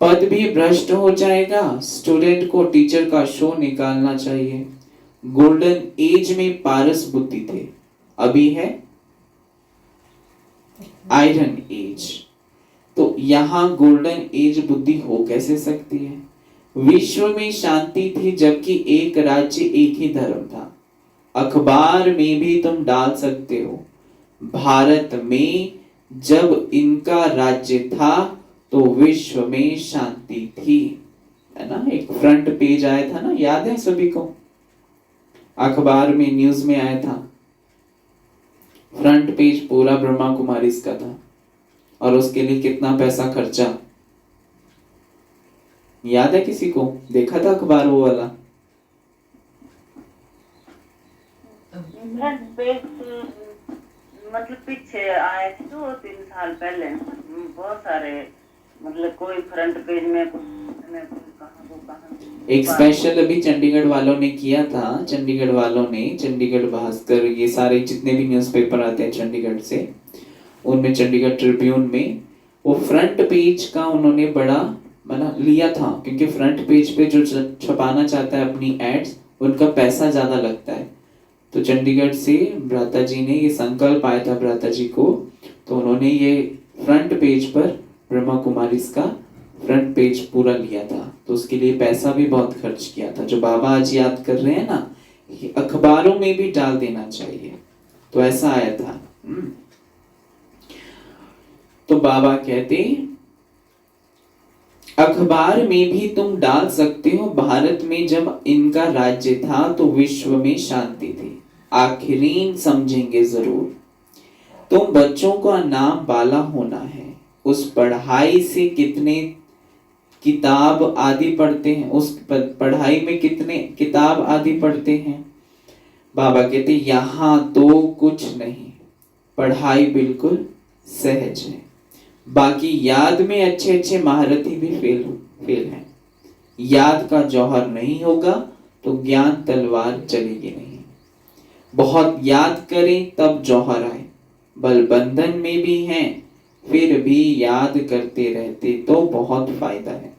पद भी भ्रष्ट हो जाएगा, स्टूडेंट को टीचर का शो निकालना चाहिए। गोल्डन एज में पारस बुद्धि थे, अभी है आयरन एज। तो यहां गोल्डन एज बुद्धि हो कैसे सकती है। विश्व में शांति थी जबकि एक राज्य एक ही धर्म था। अखबार में भी तुम डाल सकते हो, भारत में जब इनका राज्य था तो विश्व में शांति थी, है ना। एक फ्रंट पेज आया था ना, याद है सभी को, अखबार में न्यूज में आया था। फ्रंट पेज पूरा ब्रह्मा कुमारी का था और उसके लिए कितना पैसा खर्चा, याद है किसी को, देखा था अखबार वो वाला। फ्रंट पेज मतलब पीछे आए थे 2-3 साल पहले, बहुत सारे, मतलब कोई फ्रंट पेज में एक स्पेशल अभी चंडीगढ़ वालों ने किया था। चंडीगढ़ वालों ने, चंडीगढ़ भास्कर, ये सारे जितने भी न्यूज़पेपर आते हैं चंडीगढ़ से, उनमें चंडीगढ़ ट्रिब्यून में वो फ्रंट पेज का उन्होंने बड़ा बना लिया था, क्योंकि फ्रंट पेज पे जो छपाना चाहता है अपनी एड्स, उनका पैसा ज्यादा लगता है। तो चंडीगढ़ से भ्राता जी ने ये संकल्प आया था भ्राता जी को, तो उन्होंने ये फ्रंट पेज पर ब्रह्मा कुमारी का फ्रंट पेज पूरा लिया था। तो उसके लिए पैसा भी बहुत खर्च किया था। जो बाबा आज याद कर रहे हैं ना, ये अखबारों में भी डाल देना चाहिए। तो ऐसा आया था। तो बाबा कहते अखबार में भी तुम डाल सकते हो, भारत में जब इनका राज्य था तो विश्व में शांति थी। आखिरीन समझेंगे जरूर। तुम बच्चों का नाम बाला होना है। उस पढ़ाई से कितने किताब आदि पढ़ते हैं, उस पढ़ाई में कितने किताब आदि पढ़ते हैं। बाबा कहते यहाँ तो कुछ नहीं, पढ़ाई बिल्कुल सहज है। बाकी याद में अच्छे अच्छे महारथी भी फेल हैं। याद का जौहर नहीं होगा तो ज्ञान तलवार चलेगी नहीं। बहुत याद करें तब जौहर आए। बल बंधन में भी हैं, फिर भी याद करते रहते तो बहुत फायदा है।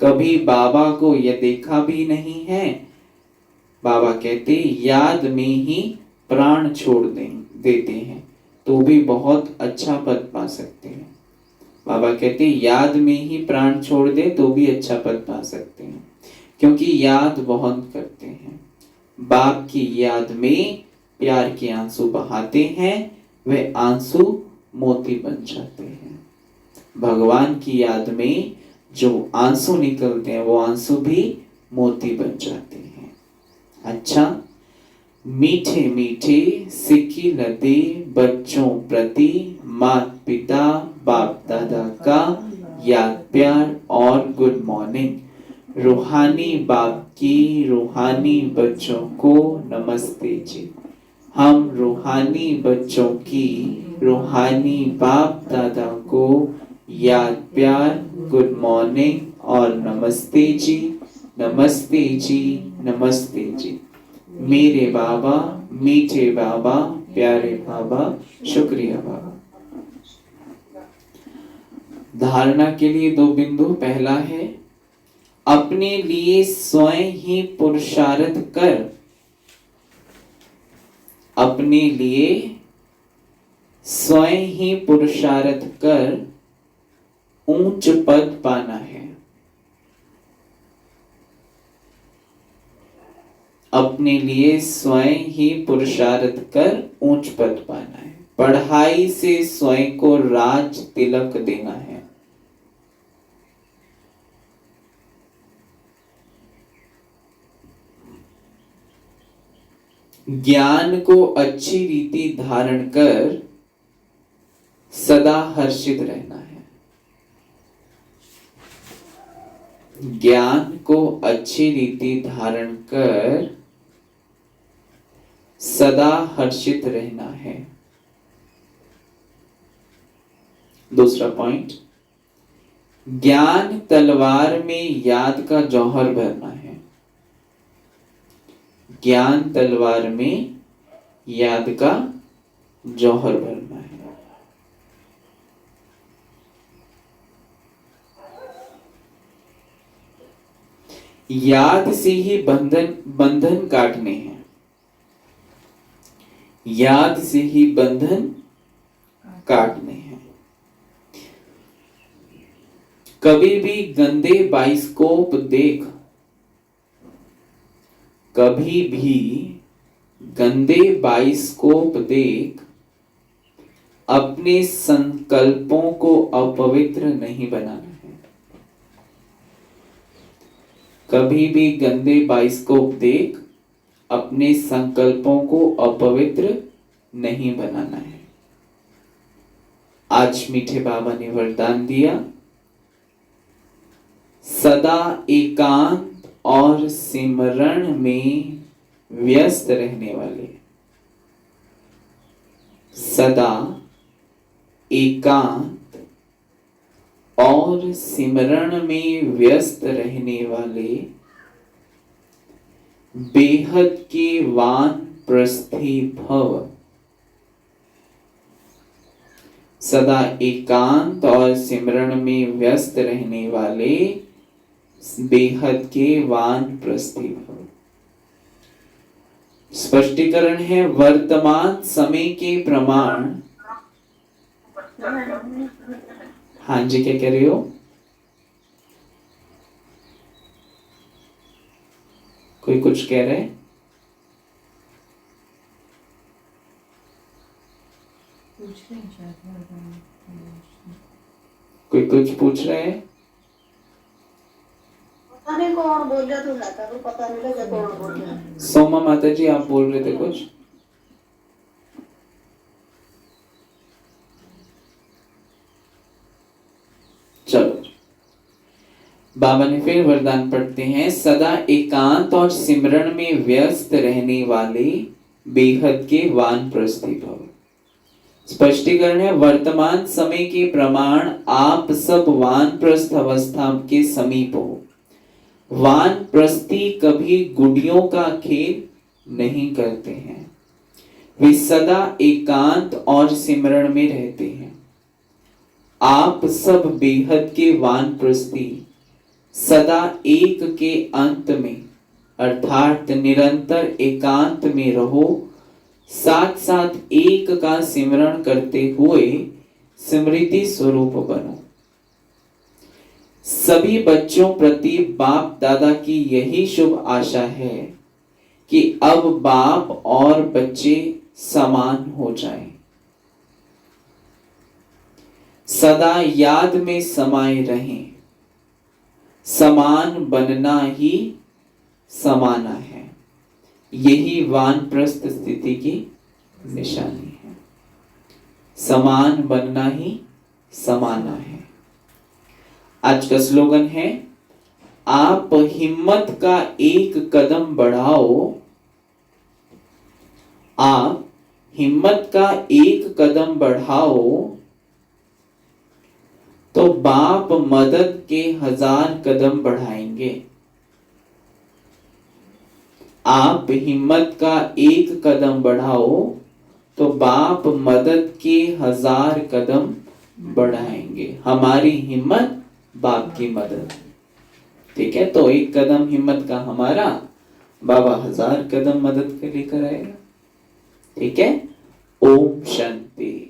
कभी बाबा को यह देखा भी नहीं है। बाबा कहते याद में ही प्राण छोड़ देते हैं तो भी बहुत अच्छा पद पा सकते हैं। बाबा कहते याद में ही प्राण छोड़ दे तो भी अच्छा पद पा सकते हैं, क्योंकि याद बहुत करते हैं। बाप की याद में प्यार के आंसू बहाते हैं, वे आंसू मोती बन जाते हैं। भगवान की याद में जो आंसू निकलते हैं वो आंसू भी मोती बन जाते हैं। अच्छा, मीठे मीठे सिक्की लदे बच्चों प्रति माता पिता बाप दादा का याद प्यार और गुड मॉर्निंग। रूहानी बाप की रूहानी बच्चों को नमस्ते जी। हम रूहानी बच्चों की रूहानी बाप दादा को याद प्यार गुड मॉर्निंग और नमस्ते जी, नमस्ते जी, नमस्ते जी। मेरे बाबा, मीठे बाबा, प्यारे बाबा, शुक्रिया बाबा। धारणा के लिए 2 बिंदु। पहला है अपने लिए स्वयं ही पुरुषार्थ कर। अपने लिए स्वयं ही पुरुषार्थ कर ऊंच पद पाना है। अपने लिए स्वयं ही पुरुषार्थ कर ऊंच पद पाना है। पढ़ाई से स्वयं को राज तिलक देना है। ज्ञान को अच्छी रीति धारण कर सदा हर्षित रहना है। ज्ञान को अच्छी रीति धारण कर सदा हर्षित रहना है। दूसरा पॉइंट, ज्ञान तलवार में याद का जौहर भरना है। ज्ञान तलवार में याद का जौहर भरना है। याद से ही बंधन काटने हैं। याद से ही बंधन काटने हैं। कभी भी गंदे बाइस्कोप देख, कभी भी गंदे बाइस्कोप देख अपने संकल्पों को अपवित्र नहीं बनाना है। कभी भी गंदे बाइस्कोप देख अपने संकल्पों को अपवित्र नहीं बनाना है। आज मीठे बाबा ने वरदान दिया, सदा एकांत और सिमरण में व्यस्त रहने वाले, सदा एकांत और सिमरण में व्यस्त रहने वाले बेहद के वानप्रस्थी भव। सदा एकांत और सिमरण में व्यस्त रहने वाले बेहद के वानप्रस्थी भव। स्पष्टीकरण है, वर्तमान समय के प्रमाण। हाँ जी, क्या कह रही हो? कोई कुछ कह रहे हैं? कोई कुछ पूछ रहे हैं? पता नहीं कौन बोल रहा था, तो पता नहीं लगा कौन बोल रहा। सोमा माता जी, आप बोल रहे थे कुछ? चलो, बाबा ने फिर वरदान पढ़ते हैं, सदा एकांत और सिमरण में व्यस्त रहने वाले बेहद के वानप्रस्थी भव। स्पष्टीकरण है, वर्तमान समय के प्रमाण आप सब वानप्रस्थ अवस्था के समीप हो। वानप्रस्थी कभी गुड़ियों का खेल नहीं करते हैं। वे सदा एकांत और सिमरण में रहते हैं। आप सब बेहद के वानप्रस्थी सदा एक के अंत में अर्थात निरंतर एकांत में रहो, साथ साथ एक का सिमरण करते हुए स्मृति स्वरूप बनो। सभी बच्चों प्रति बाप दादा की यही शुभ आशा है कि अब बाप और बच्चे समान हो जाएं। सदा याद में समाये रहें। समान बनना ही समाना है। यही वानप्रस्थ स्थिति की निशानी है। समान बनना ही समाना है। आज का स्लोगन है, आप हिम्मत का एक कदम बढ़ाओ। आप हिम्मत का एक कदम बढ़ाओ तो बाप मदद के 1000 कदम बढ़ाएंगे। आप हिम्मत का एक कदम बढ़ाओ तो बाप मदद के 1000 कदम बढ़ाएंगे। हमारी हिम्मत, बाप की मदद। ठीक है, तो एक कदम हिम्मत का हमारा, बाबा 1000 कदम मदद के लेकर आएगा। ठीक है, ओम शांति।